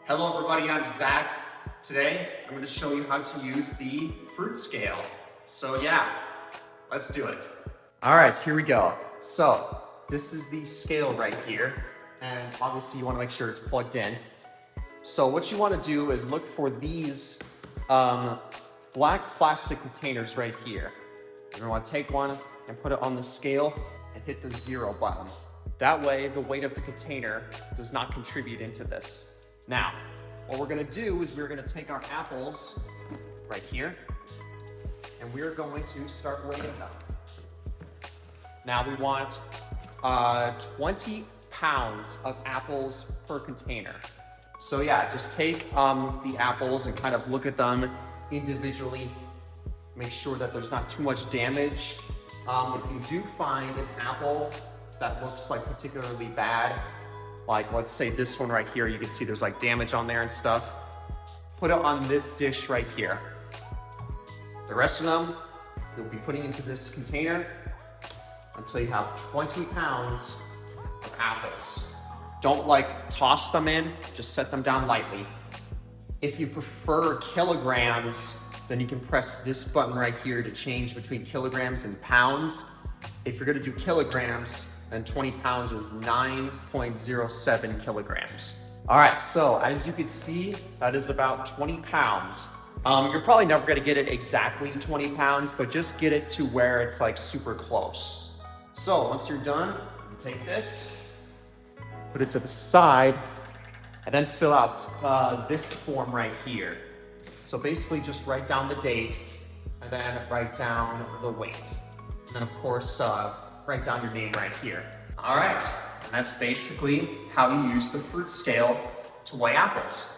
Hello everybody, I'm Zach. Today, I'm going to show you how to use the fruit scale. So yeah, let's do it. All right, here we go. So this is the scale right here. And obviously you want to make sure it's plugged in. So what you want to do is look for these black plastic containers right here. You're going to want to take one and put it on the scale and hit the 0 button. That way, the weight of the container does not contribute into this. Now, what we're gonna do is we're gonna take our apples right here, and we're going to start weighing them. Now we want 20 pounds of apples per container. So yeah, just take the apples and kind of look at them individually. Make sure that there's not too much damage. If you do find an apple that looks like particularly bad, like let's say this one right here, you can see there's like damage on there and stuff. Put it on this dish right here. The rest of them, you'll be putting into this container until you have 20 pounds of apples. Don't like toss them in, just set them down lightly. If you prefer kilograms, then you can press this button right here to change between kilograms and pounds. If you're gonna do kilograms, then 20 pounds is 9.07 kilograms. All right, so as you can see, that is about 20 pounds. You're probably never gonna get it exactly 20 pounds, but just get it to where it's like super close. So once you're done, you take this, put it to the side, and then fill out this form right here. So basically just write down the date, and then write down the weight. And then of course, write down your name right here. All right, and that's basically how you use the fruit scale to weigh apples.